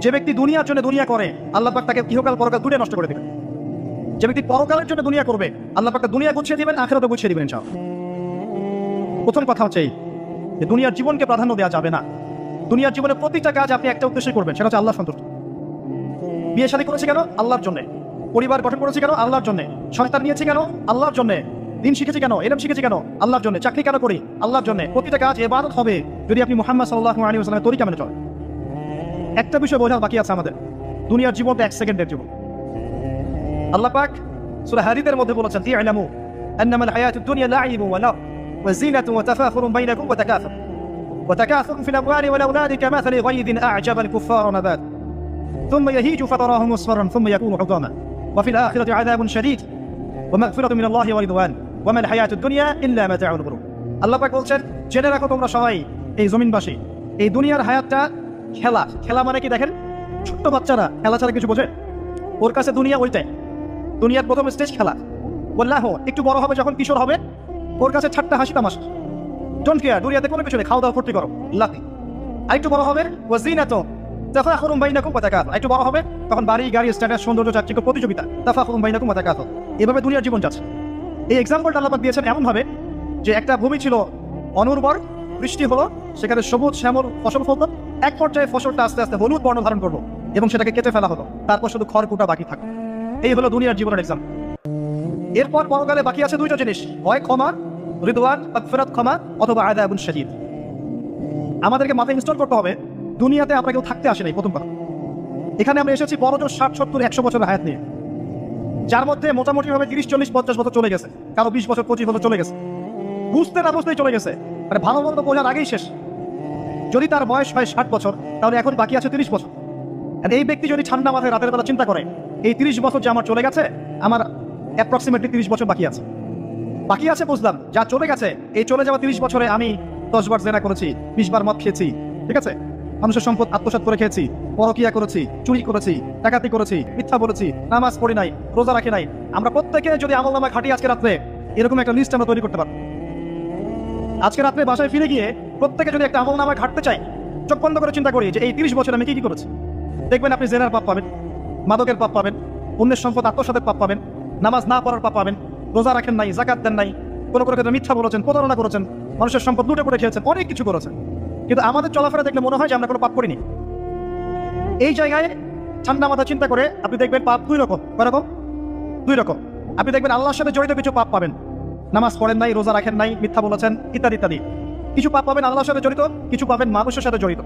যে ব্যক্তি দুনিয়ার জন্য দুনিয়া করে আল্লাহ পাক তাকে ইহকাল পরকাল দুটো নষ্ট করে দিবেন। যে ব্যক্তি পরকালের জন্য দুনিয়া করবে আল্লাহ পাক তাকে দুনিয়া গুছিয়ে দিবেন, আখিরাতও গুছিয়ে দিবেন ইনশাআল্লাহ। প্রথম কথা হচ্ছে এই যে দুনিয়ার জীবনকে প্রাধান্য দেওয়া যাবে না। দুনিয়ার জীবনের প্রতিটা কাজ আপনি একটা উদ্দেশ্যে করবেন, সেটা হচ্ছে আল্লাহ সন্তুষ্ট। বিয়ে শাদী করেছি কেন? আল্লাহর জন্য। পরিবার গঠন করেছি কেন? আল্লাহর জন্য। সন্তান নিয়েছি কেন? আল্লাহর জন্য। দিন শিখেছি কেন? ইলম শিখেছি কেন? আল্লাহর জন্য। চাকরি কেন করি? আল্লাহর জন্য। প্রতিটা কাজ ইবাদত হবে যদি আপনি মুহাম্মদ সাল্লাল্লাহু আলাইহি ওয়াসাল্লামের তরিকা মেনে চলেন। একটা বিষয় বোঝার বাকি আছে আমাদের, দুনিয়ার জীবনটা 1 সেকেন্ডের জীবন। আল্লাহ পাক সূরা হাদীদের মধ্যে বলেছেন, ই'লামু আন্নামাল হায়াতুদ দুনিয়া লা'iবun ওয়া লাহব ওয়া জিনাতুন ওয়া তাফাখুরুন বাইনাকুম ওয়া তাকাথুরুন ফিল আমওয়ালি ওয়াল আওলাদি কামাথালি গায়যিন আ'জাবা আল-কুফফারা নাবাত ثم يهيج فتراه مصفرا ثم يكون حطاما وفي الآخرة عذاب شديد ومغفرة من الله ورضوان وما الحياة الدنيا إلا متاع الغرور। আল্লাহ পাক বলছেন, জেনে রাখো তোমরা সবাই এই জমিনবাসী, এই দুনিয়ার হায়াতটা খেলা। খেলা মানে কি দেখেন, ছোট্ট বাচ্চারা খেলা ছাড়া কিছু বোঝে? ওর কাছে দুনিয়া ওইটাই। দুনিয়ার প্রথম স্টেজ খেলা। ওয়াল্লাহ একটু বড় হবে, যখন কিশোর হবে, ওর কাছে ঠাট্টা হাসি তামাশা, ডোন্ট কেয়ার, দুনিয়াতে কোনো কিছু নেই, খাওয়া দাওয়া ফুর্তি করো, লাকি। আর একটু বড় হবে, ওয়াজিনাতুন তাফাখুরুন বাইনাকুম ওয়া তাকাথুর, একটু বড় হবে তখন বাড়ি গাড়ি স্ট্যাটাস সৌন্দর্য চাকচিক্য প্রতিযোগিতা, তাফাখুরুন বাইনাকুম ওয়া তাকাথুর। এভাবে দুনিয়ার জীবন যাচ্ছে। এই এক্সাম্পলটা আল্লাহ পাক দিয়েছেন এমন ভাবে যে একটা ভূমি ছিল অনুর্বর, বৃষ্টি হলো, সেখানে সবুজ শ্যামল ফসল ফলত, এক পর্যায়ে ফসলটা আস্তে আস্তে হলুদ বর্ণ ধারণ করলো এবং সেটাকে কেটে ফেলা হলো, তারপর শুধু খড়কুটা বাকি থাকলো। এই হলো দুনিয়ার জীবনের এক্সাম্পল। এরপর পরকালে বাকি আছে দুইটা জিনিস, হয় ক্ষমা, রিদওয়ান, মাগফিরাত, ক্ষমা, অথবা আযাবুন শাদীদ। আমাদেরকে মাথায় ইনস্টল করতে হবে, দুনিয়াতে আমরা কেউ থাকতে আসে নাই। প্রথম কথা, এখানে আমরা এসেছি বড়জোর 60, 70, 100 বছরের হায়াত নিয়ে, যার মধ্যে মোটামুটি ভাবে 30, 40, 50 বছর চলে গেছে, কারো 20 বছর 25 বছর চলে গেছে, বুঝতে না বুঝতেই চলে গেছে, মানে ভালো মন্দ বোঝার আগেই শেষ। যদি তার বয়স হয় 60 বছর, তাহলে এখন বাকি আছে 30 বছর। আর এই ব্যক্তি যদি ঠান্ডা মাথায় রাতের বেলা চিন্তা করে, এই 30 বছর যে আমার চলে গেছে, আমার অ্যাপ্রক্সিমেটলি 30 বছর বাকি আছে। বাকি আছে বুঝলাম, যা চলে গেছে, এই চলে যাওয়া 30 বছরে আমি 10 বার জেনা করেছি, 20 বার মদ খেয়েছি, ঠিক আছে, মানুষের সম্পদ আত্মসাৎ করে খেয়েছি, পরকিয়া করেছি, চুরি করেছি, ডাকাতি করেছি, মিথ্যা বলেছি, নামাজ পড়ি নাই, রোজা রাখি নাই। আমরা প্রত্যেকে যদি আমলনামা ঘাটি আজকে রাত্রে, এরকম একটা লিস্ট আমরা তৈরি করতে পারবো। আজকে রাত্রে বাসায় ফিরে গিয়ে প্রত্যেকে যদি একটা আমলনামা ঘাটতে চাই, চোখ বন্ধ করে চিন্তা করি যে এই 30 বছর আমি কি কি করেছি, দেখবেন আপনি জেনার পাপ পাবেন, মাদকের পাপ পাবেন, অন্যের সম্পদ আত্মসাতের পাপ পাবেন, নামাজ না পড়ার পাপ পাবেন, রোজা রাখেন নাই, যাকাত দেন নাই, কোনো কোনো ক্ষেত্রে মিথ্যা বলেছেন, প্রতারণা করেছেন, মানুষের সম্পদ লুটে পড়ে খেয়েছেন, অনেক কিছু করেছেন। কিন্তু আমাদের চলাফেরা দেখলে মনে হয় যে আমরা কোনো পাপ করিনি। এই জায়গায় ঠান্ডা মাথা চিন্তা করে আপনি দেখবেন পাপ দুই রকম। কয় রকম? দুই রকম। আপনি দেখবেন আল্লাহর সাথে জড়িত কিছু পাপ পাবেন, নামাজ পড়েন নাই, রোজা রাখেন নাই, মিথ্যা বলেছেন, ইত্যাদি ইত্যাদি। কিছু পাপ পাবেন আল্লাহর সাথে জড়িত, কিছু পাবেন মানুষের সাথে জড়িত।